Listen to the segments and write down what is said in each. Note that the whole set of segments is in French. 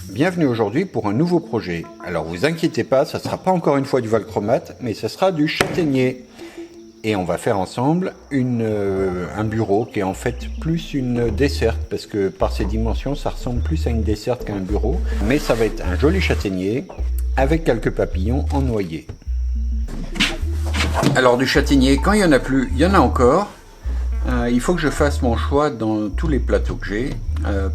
Bienvenue aujourd'hui pour un nouveau projet. Alors vous inquiétez pas, ça ne sera pas encore une fois du valchromate, mais ça sera du châtaignier. Et on va faire ensemble un bureau qui est en fait plus une desserte, parce que par ses dimensions, ça ressemble plus à une desserte qu'à un bureau. Mais ça va être un joli châtaignier avec quelques papillons en noyer. Alors du châtaignier, quand il n'y en a plus, il y en a encore. Il faut que je fasse mon choix dans tous les plateaux que j'ai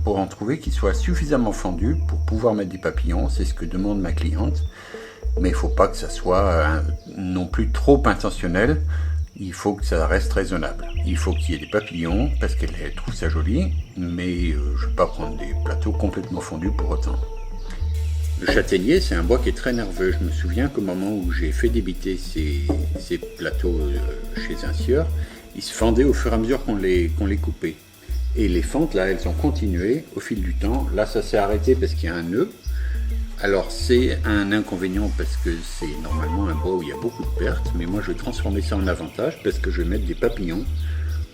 pour en trouver qui soient suffisamment fendus pour pouvoir mettre des papillons. C'est ce que demande ma cliente. Mais il ne faut pas que ça soit non plus trop intentionnel. Il faut que ça reste raisonnable. Il faut qu'il y ait des papillons parce qu'elle trouve ça joli. Mais je ne vais pas prendre des plateaux complètement fondus pour autant. Le châtaignier, c'est un bois qui est très nerveux. Je me souviens qu'au moment où j'ai fait débiter ces plateaux chez un sieur, ils se fendaient au fur et à mesure qu'on les coupait. Et les fentes, là, elles ont continué au fil du temps. Là, ça s'est arrêté parce qu'il y a un nœud. Alors, c'est un inconvénient parce que c'est normalement un bois où il y a beaucoup de pertes. Mais moi, je vais transformer ça en avantage parce que je vais mettre des papillons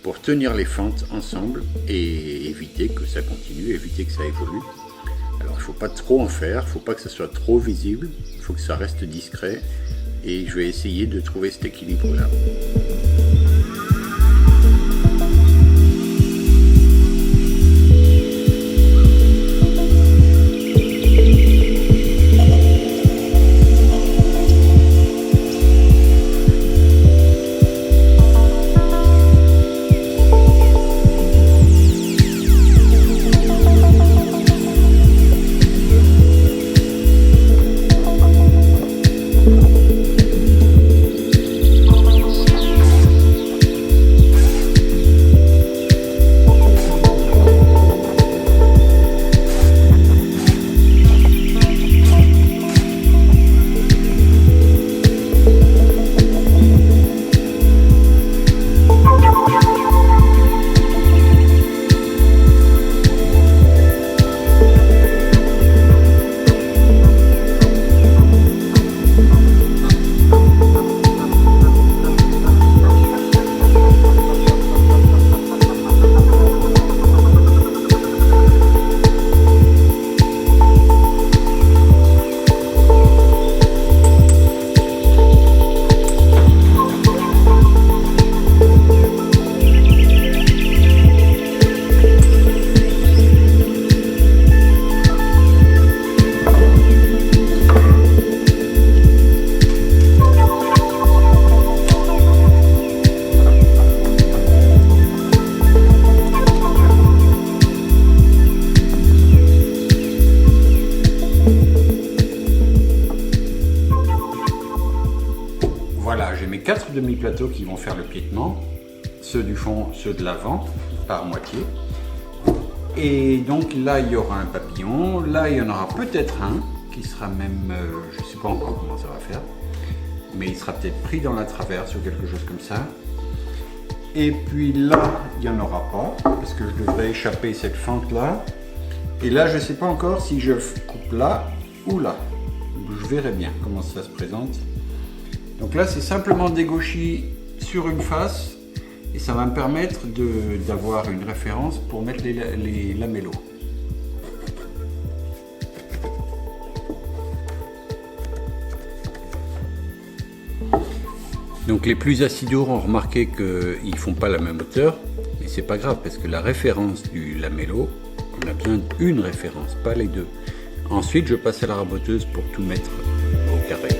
pour tenir les fentes ensemble et éviter que ça continue, éviter que ça évolue. Alors, il ne faut pas trop en faire, il ne faut pas que ça soit trop visible. Il faut que ça reste discret. Et je vais essayer de trouver cet équilibre-là. Voilà, j'ai mes 4 demi-plateaux qui vont faire le piétement, ceux du fond, ceux de l'avant, par moitié. Et donc là, il y aura un papillon, là, il y en aura peut-être un, qui sera même, je ne sais pas encore comment ça va faire, mais il sera peut-être pris dans la traverse ou quelque chose comme ça. Et puis là, il n'y en aura pas, parce que je devrais échapper cette fente-là. Et là, je ne sais pas encore si je coupe là ou là. Je verrai bien comment ça se présente. Donc là, c'est simplement des gauchis sur une face et ça va me permettre d'avoir une référence pour mettre les lamellos. Donc les plus acidos ont remarqué qu'ils ne font pas la même hauteur, mais c'est pas grave parce que la référence du lamello, on a bien une référence, pas les deux. Ensuite, je passe à la raboteuse pour tout mettre au carré.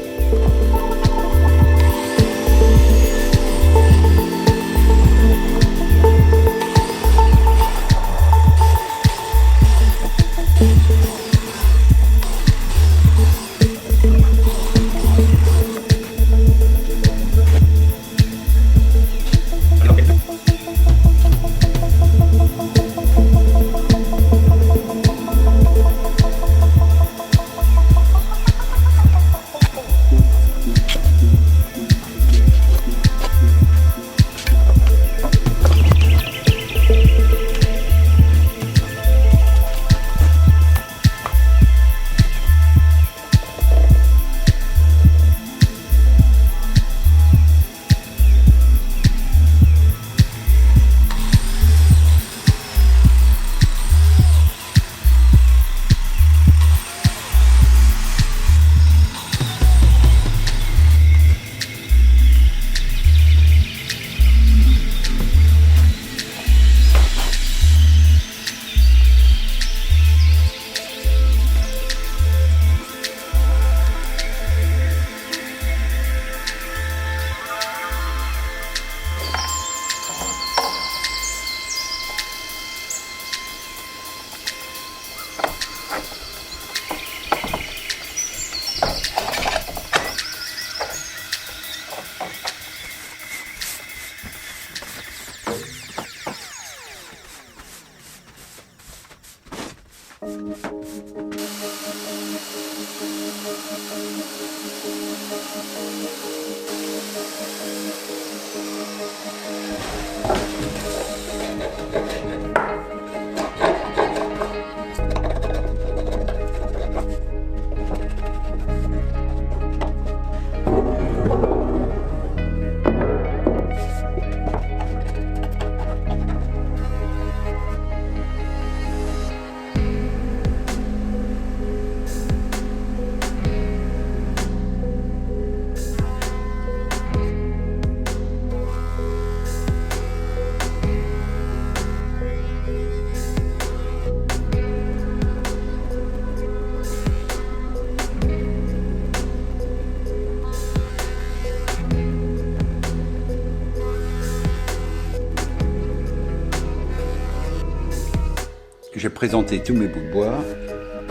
j'ai présenté tous mes bouts de bois,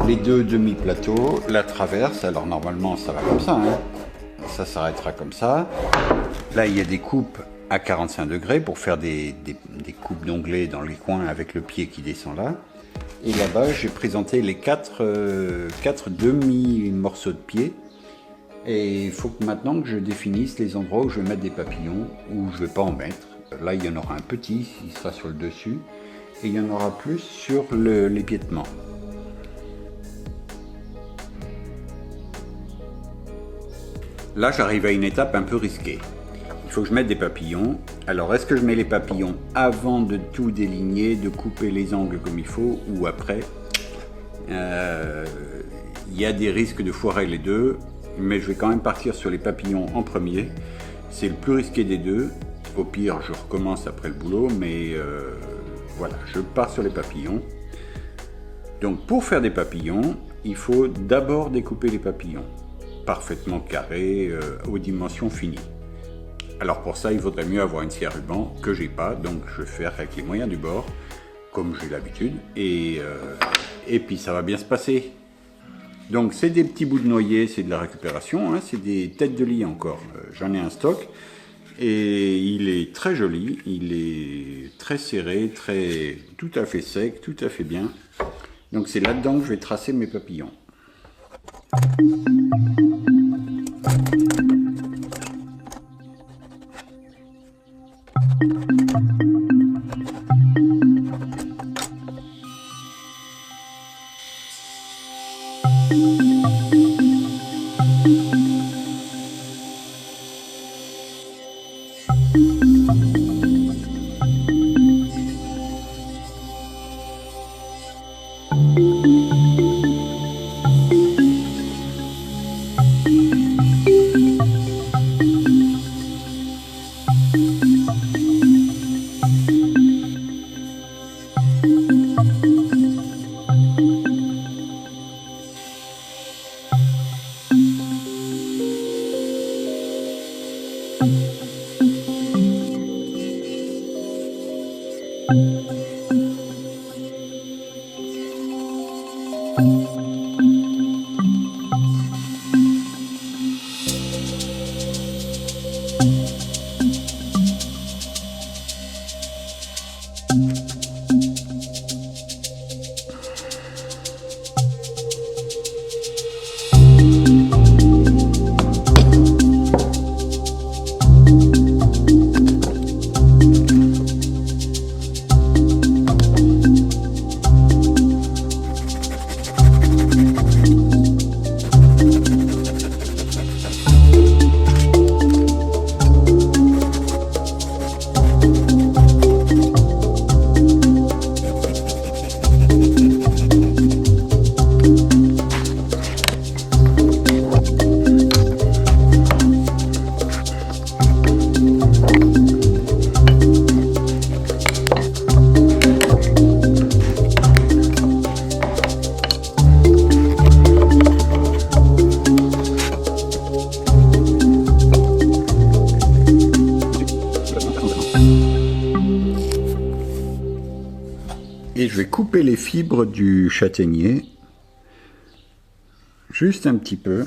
les deux demi-plateaux, la traverse, alors normalement ça va comme ça, hein. Ça s'arrêtera comme ça. Là il y a des coupes à 45 degrés pour faire des coupes d'onglets dans les coins avec le pied qui descend là. Et là-bas j'ai présenté les quatre demi-morceaux de pied. Et il faut que maintenant que je définisse les endroits où je vais mettre des papillons, où je ne vais pas en mettre. Là il y en aura un petit, il sera sur le dessus. Et il y en aura plus sur l'épiétement. Là j'arrive à une étape un peu risquée. Il faut que je mette des papillons. Alors est-ce que je mets les papillons avant de tout déligner, de couper les angles comme il faut, ou après? Il y a des risques de foirer les deux, mais je vais quand même partir sur les papillons en premier. C'est le plus risqué des deux. Au pire je recommence après le boulot, mais voilà, je pars sur les papillons. Donc pour faire des papillons, il faut d'abord découper les papillons parfaitement carrés, aux dimensions finies. Alors pour ça, il vaudrait mieux avoir une scie à ruban que j'ai pas, donc je vais faire avec les moyens du bord, comme j'ai l'habitude, et puis ça va bien se passer. Donc c'est des petits bouts de noyer, c'est de la récupération, hein, c'est des têtes de lit encore, j'en ai un stock, et il est très joli, il est très serré, tout à fait sec, tout à fait bien. Donc c'est là-dedans que je vais tracer mes papillons. Et je vais couper les fibres du châtaignier, juste un petit peu.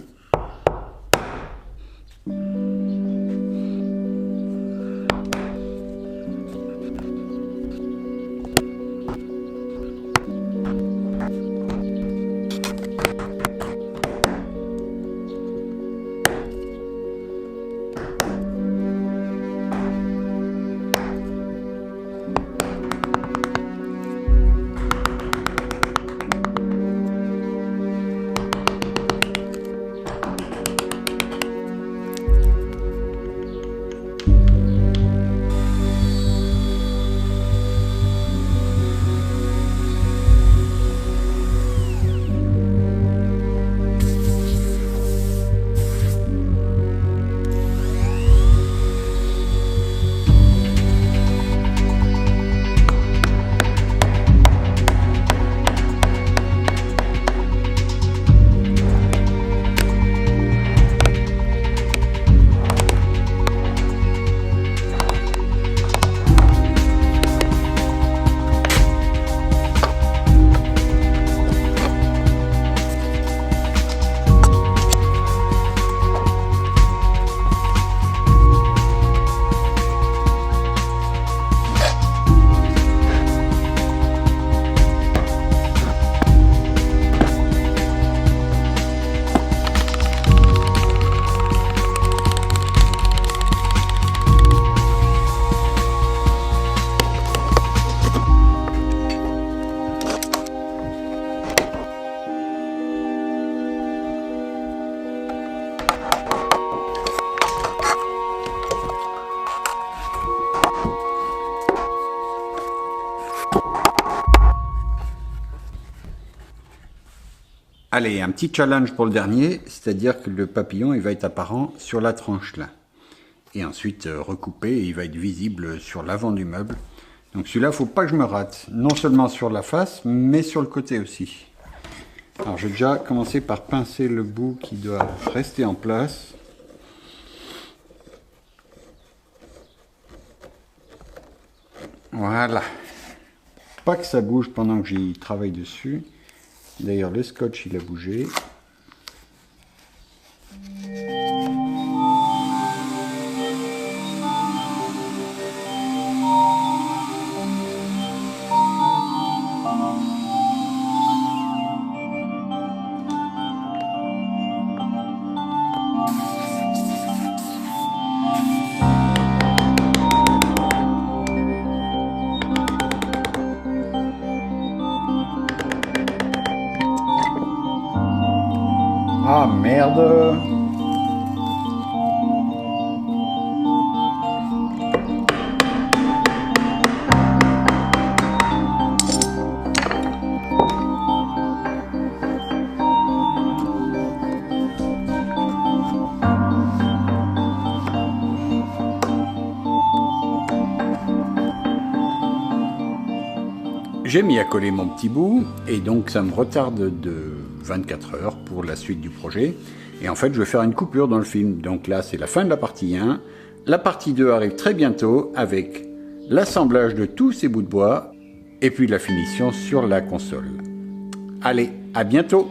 Allez, un petit challenge pour le dernier, c'est-à-dire que le papillon il va être apparent sur la tranche là. Et ensuite recoupé, et il va être visible sur l'avant du meuble. Donc celui-là, il ne faut pas que je me rate, non seulement sur la face, mais sur le côté aussi. Alors je vais déjà commencer par pincer le bout qui doit rester en place. Voilà. Pas que ça bouge pendant que j'y travaille dessus. D'ailleurs le scotch il a bougé. Ah merde! J'ai mis à coller mon petit bout et donc ça me retarde de 24 heures pour la suite du projet. Et en fait, je vais faire une coupure dans le film. Donc là, c'est la fin de la partie 1. La partie 2 arrive très bientôt avec l'assemblage de tous ces bouts de bois et puis la finition sur la console. Allez, à bientôt!